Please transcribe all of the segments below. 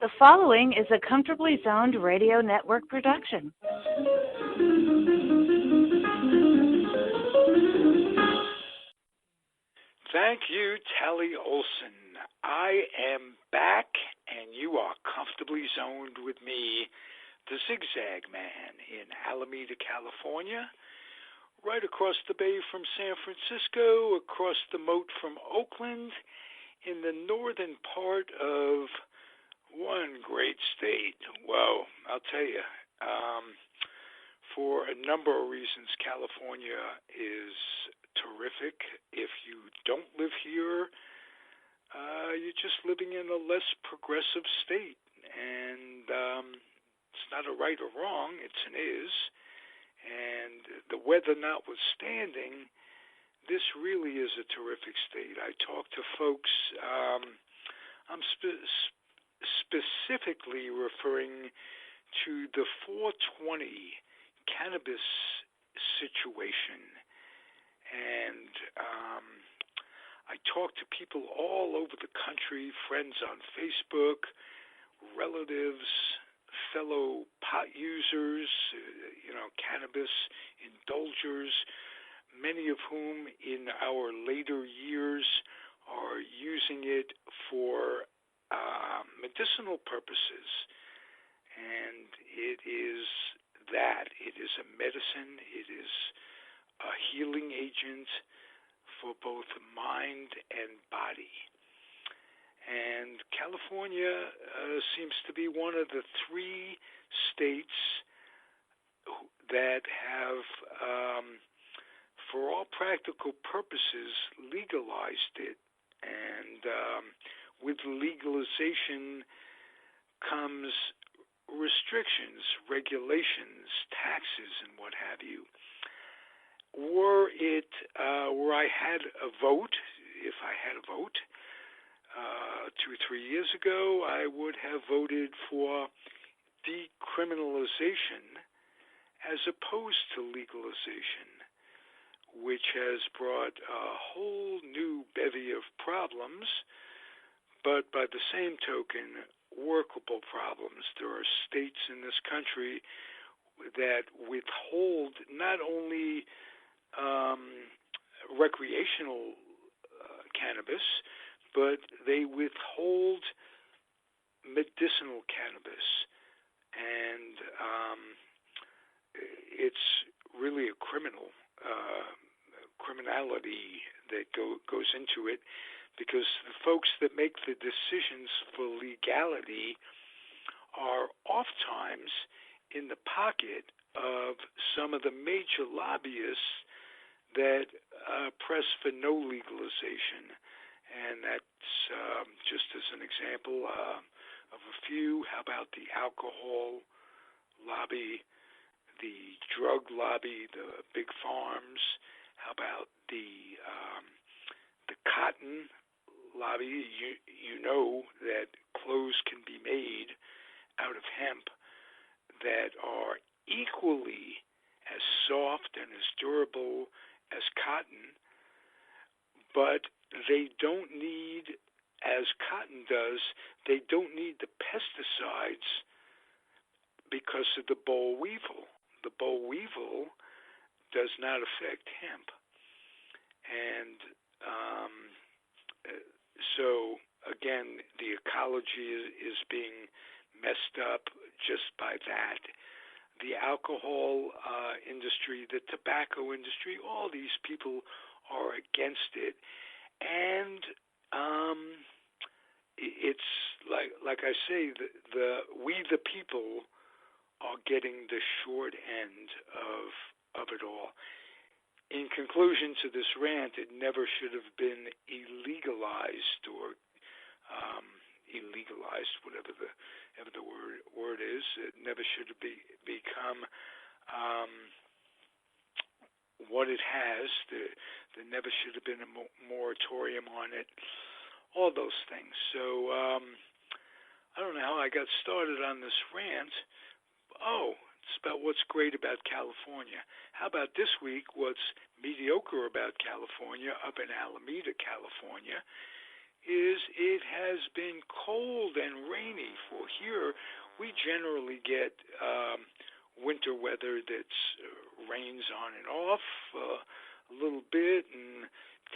The following is a Comfortably Zoned Radio Network production. Thank you, Tally Olson. I am back, and you are comfortably zoned with me, the Zig Zag Man, in Alameda, California, right across the bay from San Francisco, across the moat from Oakland, in the northern part of one great state. Well, I'll tell you, for a number of reasons, California is terrific. If you don't live here, you're just living in a less progressive state. And it's not a right or wrong, it's an is. And the weather notwithstanding, this really is a terrific state. I talk to folks, I'm specifically referring to the 420 cannabis situation. And I talk to people all over the country, friends on Facebook, relatives, fellow pot users, cannabis indulgers, many of whom in our later years are using it for medicinal purposes. And it is that. It is a medicine. It is a healing agent for both mind and body. And California seems to be one of the three states that have, for all practical purposes, legalized it. And with legalization comes restrictions, regulations, taxes, and what have you. Were I had a vote, if I had a vote, 2 or 3 years ago, I would have voted for decriminalization as opposed to legalization, which has brought a whole new bevy of problems, but by the same token, workable problems. There are states in this country that withhold not only recreational cannabis, but they withhold medicinal cannabis. And it's really a criminality that goes into it, because the folks that make the decisions for legality are oftentimes in the pocket of some of the major lobbyists that press for no legalization. And that's just as an example of a few. How about the alcohol lobby, the drug lobby, the big farms? How about the cotton lobby? You know that clothes can be made out of hemp that are equally as soft and as durable as cotton, but they don't need, as cotton does, they don't need the pesticides because of the boll weevil. The boll weevil does not affect hemp. And so, again, the ecology is being messed up just by that. The alcohol industry, the tobacco industry, all these people are against it. And it's like I say, we the people are getting the short end of it all. In conclusion to this rant, it never should have been illegalized or illegalized, whatever the word is. It never should have become what it has. There never should have been a moratorium on it. All those things. So I don't know how I got started on this rant. Oh, it's about what's great about California. How about this week, what's mediocre about California up in Alameda, California? is it has been cold and rainy. For here, we generally get winter weather that's rains on and off a little bit, and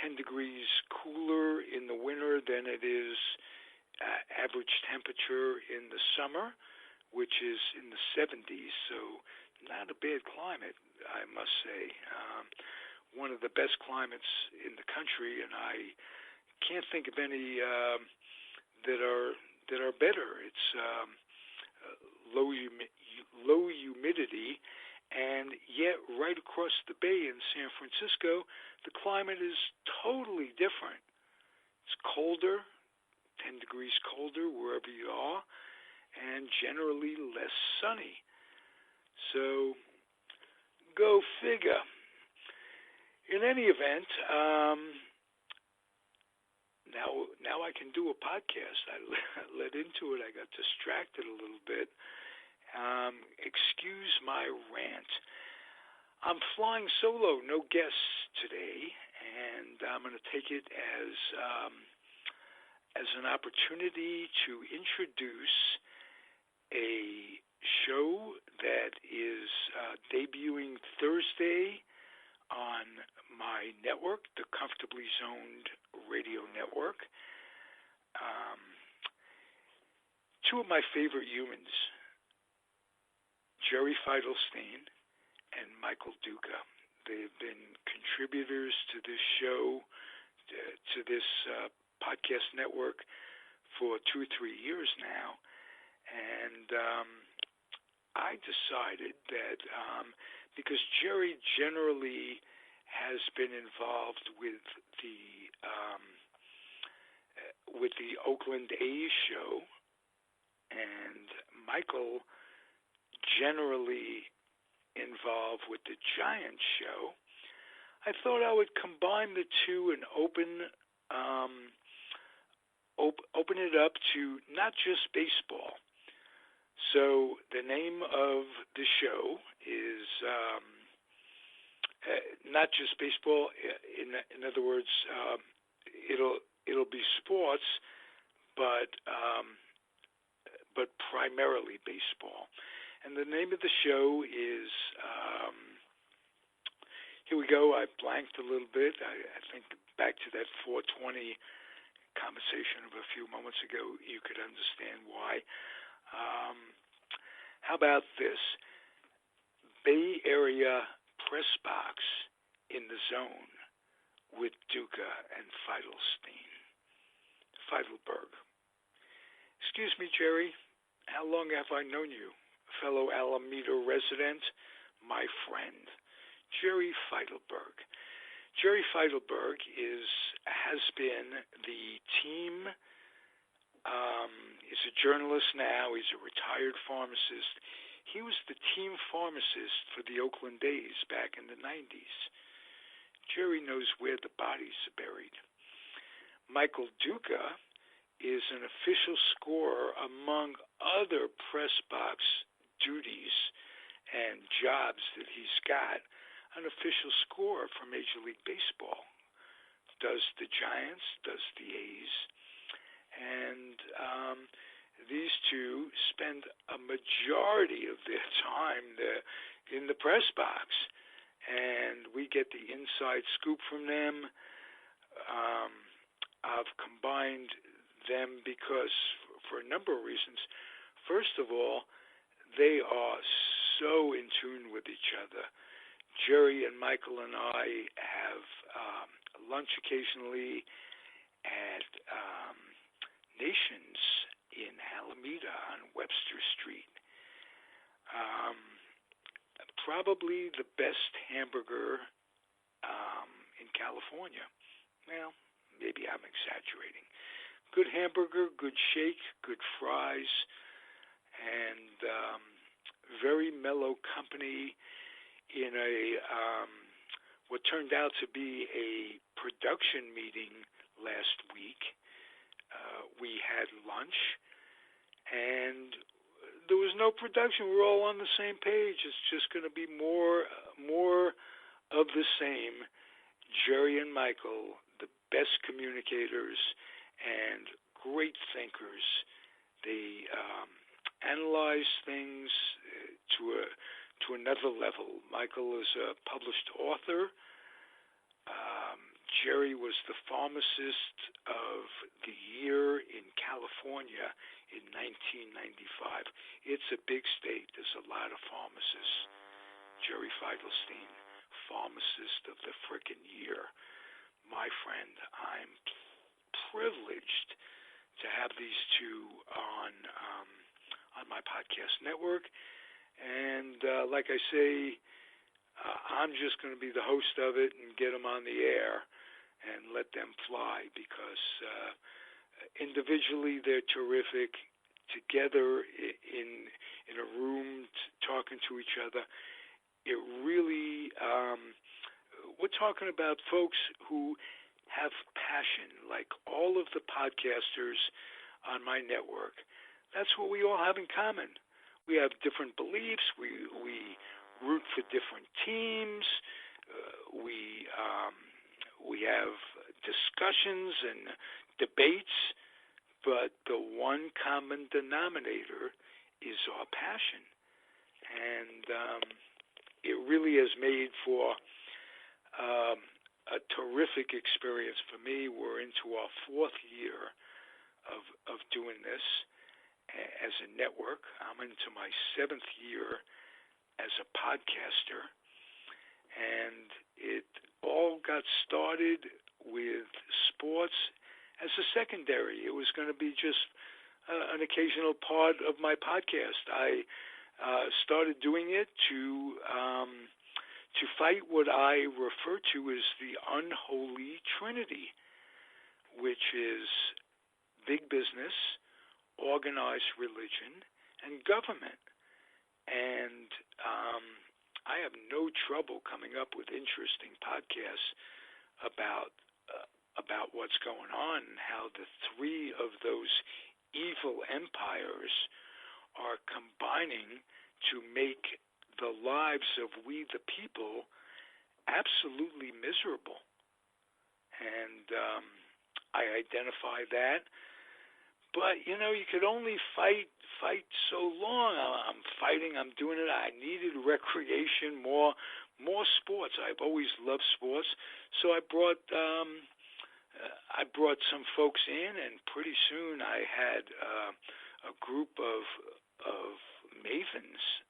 10 degrees cooler in the winter than it is average temperature in the summer, which is in the 70s. So not a bad climate, I must say. One of the best climates in the country, and I can't think of any that are better. It's low humidity, and yet right across the bay in San Francisco, the climate is totally different. It's colder, 10 degrees colder wherever you are, and generally less sunny. So go figure. In any event, now I can do a podcast. I led into it. I got distracted a little bit. Excuse my rant. I'm flying solo, no guests today, and I'm going to take it as an opportunity to introduce a show that is debuting Thursday on my network, the Comfortably Zoned Radio Network. Two of my favorite humans, Jerry Feidelstein and Michael Duca. They've been contributors to this show, to this podcast network for 2 or 3 years now. And I decided that because Jerry generally has been involved with the Oakland A's show, and Michael generally involved with the Giants show, I thought I would combine the two and open it up to not just baseball. So the name of the show is not just baseball. In other words, it'll be sports, but primarily baseball. And the name of the show is here we go. I blanked a little bit. I think back to that 420 conversation of a few moments ago, you could understand why. How about this? Bay Area Press Box in the Zone with Duca and Feidelberg. Excuse me, Jerry. How long have I known you? Fellow Alameda resident, my friend, Jerry Feidelberg. Jerry Feidelberg has been the team. He's a journalist now. He's a retired pharmacist. He was the team pharmacist for the Oakland A's back in the 90s. Jerry knows where the bodies are buried. Michael Duca is an official scorer among other press box duties and jobs that he's got. An official scorer for Major League Baseball. Does the Giants, does the A's. And these two spend a majority of their time in the press box. And we get the inside scoop from them. I've combined them because for a number of reasons. First of all, they are so in tune with each other. Jerry and Michael and I have lunch occasionally at Nations in Alameda on Webster Street. Probably the best hamburger in California. Well, maybe I'm exaggerating. Good hamburger, good shake, good fries, and very mellow company in a what turned out to be a production meeting last week. We had lunch, and there was no production. We were all on the same page. It's just going to be more of the same. Jerry and Michael, the best communicators, and great thinkers. They analyze things to another level. Michael is a published author. Jerry was the pharmacist of the year in California in 1995. It's a big state. There's a lot of pharmacists. Jerry Feigelstein, pharmacist of the frickin' year. My friend, I'm privileged to have these two on my podcast network. And like I say, I'm just going to be the host of it and get them on the air and let them fly, because individually they're terrific. Together in a room talking to each other, it really we're talking about folks who have passion, like all of the podcasters on my network. That's what we all have in common. We have different beliefs. We root for different teams. We have discussions and debates, but the one common denominator is our passion. And it really has made for a terrific experience for me. We're into our fourth year of doing this as a network. I'm into my seventh year as a podcaster, and it all got started with sports as a secondary. It was going to be just an occasional part of my podcast. I started doing it to fight what I refer to as the unholy trinity, which is big business, organized religion, and government. And I have no trouble coming up with interesting podcasts about what's going on and how the three of those evil empires are combining to make the lives of we the people absolutely miserable. And I identify that. But, you could only fight so long. I'm fighting, I'm doing it. I needed recreation, more sports. I've always loved sports. So I brought some folks in, and pretty soon I had a group of mavens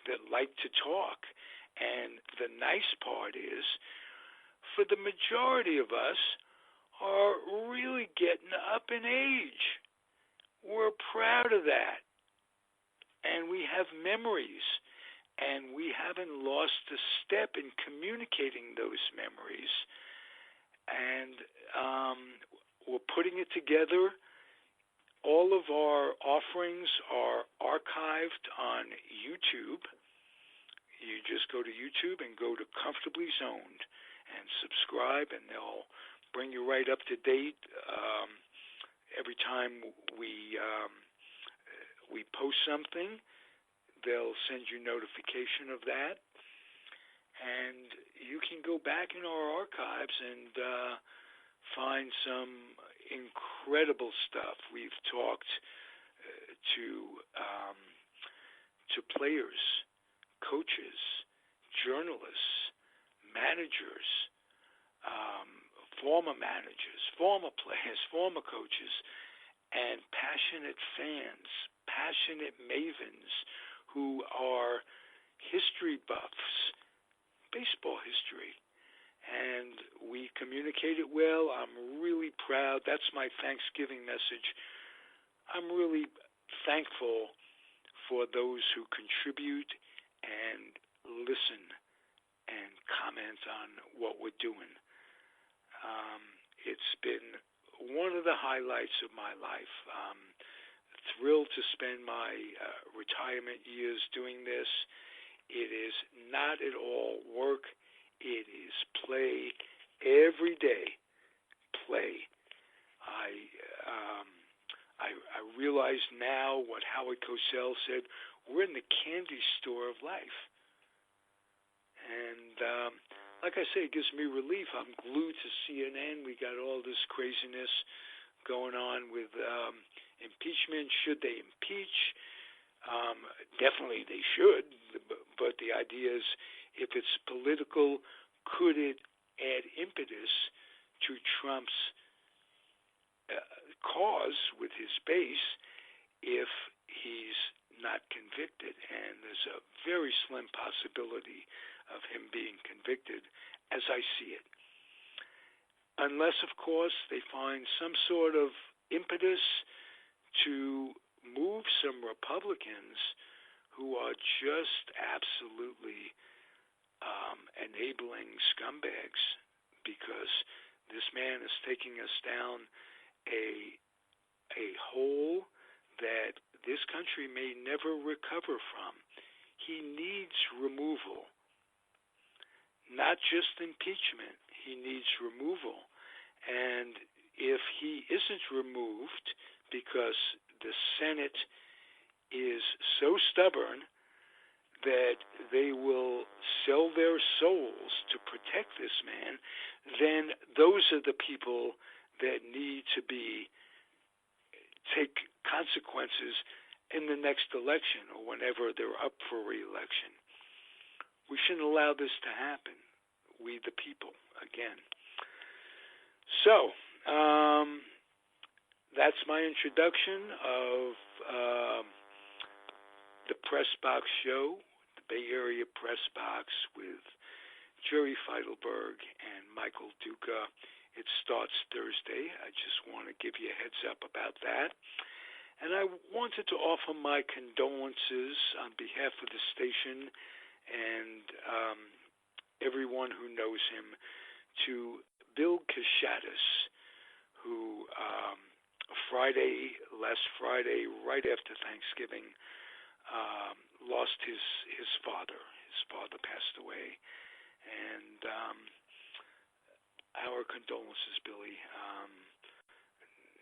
that like to talk. And the nice part is, for the majority of us, are really getting up in age. We're proud of that. And we have memories. And we haven't lost a step in communicating those memories. And we're putting it together. All of our offerings are archived on YouTube. You just go to YouTube and go to Comfortably Zoned and subscribe, and they'll bring you right up to date. Every time we post something, they'll send you notification of that. And you can go back in our archives and find some incredible stuff. We've talked to players, coaches, journalists, managers, former managers, former players, former coaches, and passionate fans, passionate mavens who are history buffs, baseball history. And we communicate it well. I'm really proud. That's my Thanksgiving message. I'm really thankful for those who contribute and listen and comment on what we're doing. It's been one of the highlights of my life. I'm thrilled to spend my retirement years doing this. It is not at all work. It is play every day. Play. I realize now what Howard Cosell said. We're in the candy store of life. And like I say, it gives me relief. I'm glued to CNN. We got all this craziness going on with impeachment. Should they impeach? Definitely they should, but the idea is, if it's political, could it add impetus to Trump's cause with his base if he's not convicted? And there's a very slim possibility of him being convicted, as I see it. Unless, of course, they find some sort of impetus to move some Republicans who are just absolutely enabling scumbags, because this man is taking us down a hole that this country may never recover from. He needs removal, not just impeachment. He needs removal. And if he isn't removed because the Senate is so stubborn that they will sell their souls to protect this man, then those are the people that need to take consequences in the next election or whenever they're up for re-election. We shouldn't allow this to happen. We the people, again. So, that's my introduction of the Press Box Show, the Bay Area Press Box with Jerry Feidelberg and Michael Duca. It starts Thursday. I just want to give you a heads up about that. And I wanted to offer my condolences on behalf of the station and everyone who knows him to Bill Kashatis, who last Friday, right after Thanksgiving, lost his father. His father passed away. And our condolences, Billy.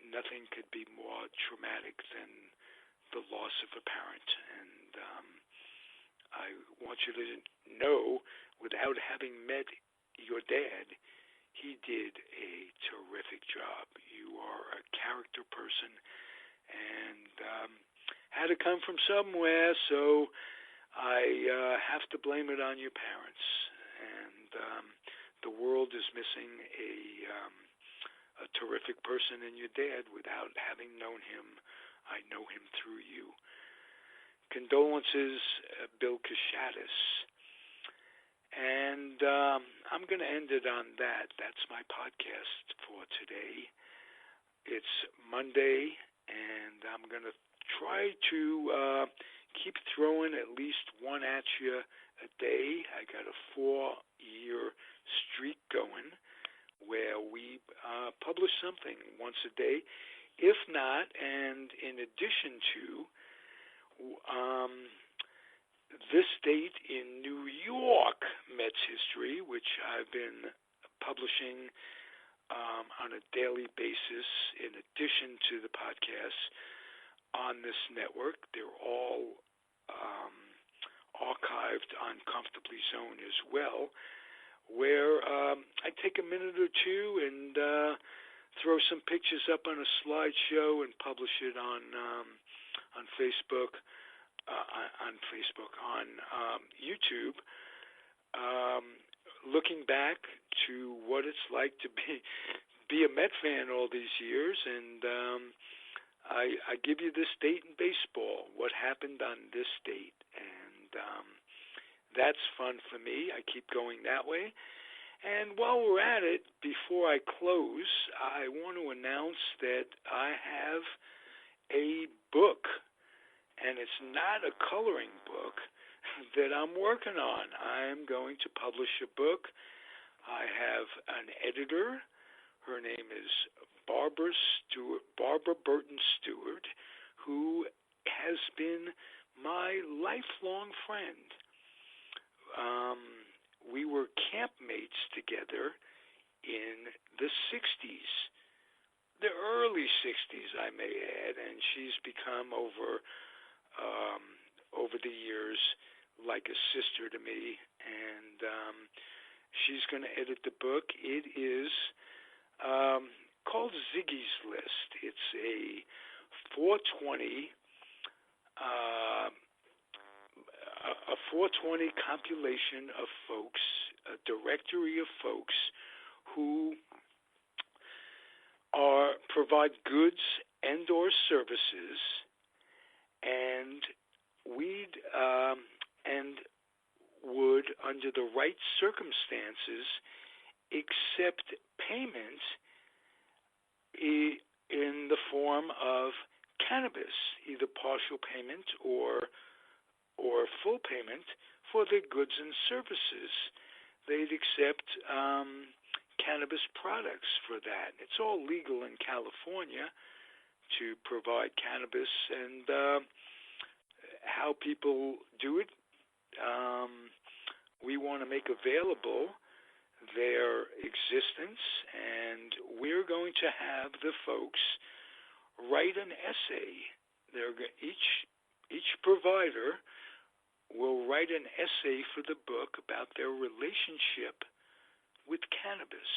Nothing could be more traumatic than the loss of a parent. And I want you to know, without having met your dad, he did a terrific job. You are a character person, and had to come from somewhere, so I have to blame it on your parents. And the world is missing a terrific person in your dad. Without having known him, I know him through you. Condolences, Bill Kashatis. And I'm going to end it on that. That's my podcast for today. It's Monday, and I'm going to try to keep throwing at least one at you a day. I got a 4-year streak going where we publish something once a day. If not, and in addition to, this date in New York Mets history, which I've been publishing on a daily basis in addition to the podcasts on this network. They're all archived on Comfortably Zone as well, where I take a minute or two and throw some pictures up on a slideshow and publish it on Facebook. On YouTube, looking back to what it's like to be a Met fan all these years, and I give you this date in baseball, what happened on this date, and that's fun for me. I keep going that way. And while we're at it, before I close, I want to announce that I have a book. And it's not a coloring book that I'm working on. I'm going to publish a book. I have an editor. Her name is Barbara Burton Stewart, who has been my lifelong friend. We were campmates together in the 60s, the early 60s, I may add, and she's become over the years like a sister to me, and she's going to edit the book. It is called Ziggy's List. It's a 420 a 420 compilation of folks, a directory of folks who provide goods and or services, and would, under the right circumstances, accept payment in the form of cannabis, either partial payment or full payment for their goods and services. They'd accept cannabis products for that. It's all legal in California to provide cannabis, and how people do it, we want to make available their existence, and we're going to have the folks write an essay. Each provider will write an essay for the book about their relationship with cannabis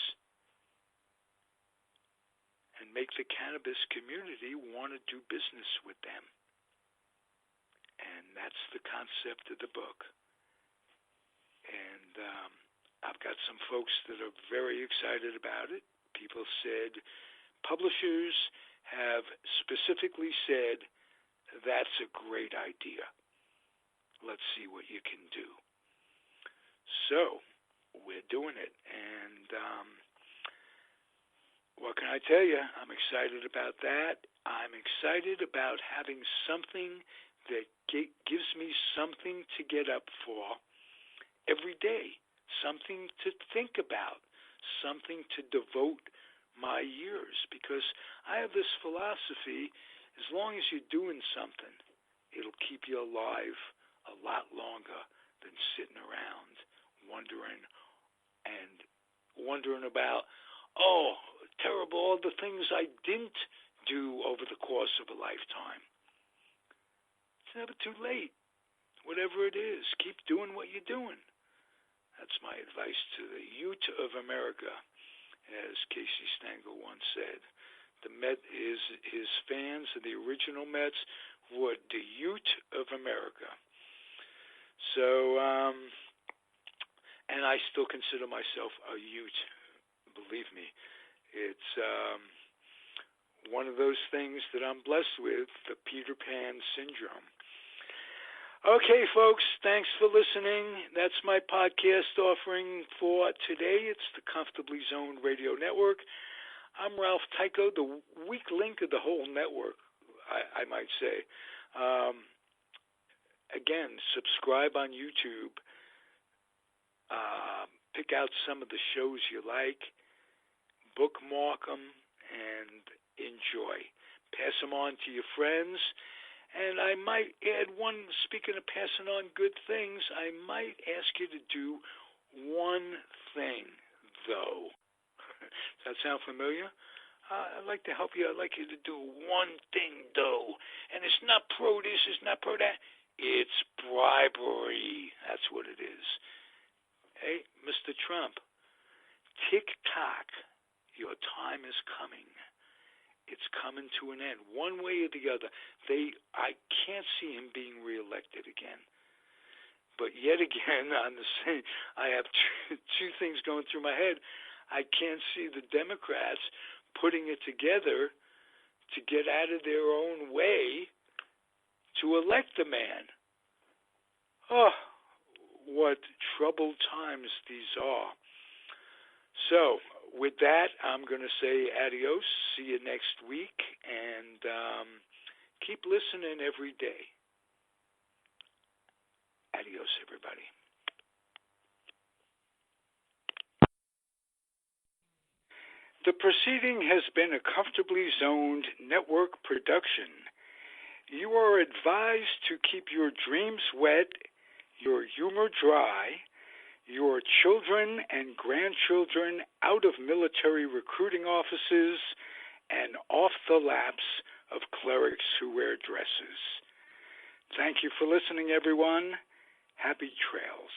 and make the cannabis community want to do business with them. And that's the concept of the book. And I've got some folks that are very excited about it. People said, publishers have specifically said, that's a great idea. Let's see what you can do. So, we're doing it. And what can I tell you? I'm excited about that. I'm excited about having something that gives me something to get up for every day, something to think about, something to devote my years. Because I have this philosophy, as long as you're doing something, it'll keep you alive a lot longer than sitting around wondering about, terrible, all the things I didn't do over the course of a lifetime. It's never too late. Whatever it is, keep doing what you're doing. That's my advice to the youth of America, as Casey Stengel once said. The Met is his fans, and the original Mets were the youth of America. So, and I still consider myself a youth. Believe me, it's one of those things that I'm blessed with, the Peter Pan syndrome. Okay, folks, thanks for listening. That's my podcast offering for today. It's the Comfortably Zoned Radio Network. I'm Ralph Tyko, the weak link of the whole network, I might say. Again, subscribe on YouTube. Pick out some of the shows you like. Bookmark them and enjoy. Pass them on to your friends. And I might add one, speaking of passing on good things, I might ask you to do one thing, though. Does that sound familiar? I'd like to help you. I'd like you to do one thing, though. And it's not pro this, it's not pro that. It's bribery. That's what it is. Hey, Mr. Trump, tick-tock, your time is coming. It's coming to an end, one way or the other. I can't see him being reelected again. But yet again, I have two things going through my head. I can't see the Democrats putting it together to get out of their own way to elect the man. Oh, what troubled times these are. So, with that, I'm going to say adios. See you next week, and keep listening every day. Adios, everybody. The proceeding has been a Comfortably Zoned network production. You are advised to keep your dreams wet, your humor dry, your children and grandchildren out of military recruiting offices and off the laps of clerics who wear dresses. Thank you for listening, everyone. Happy trails.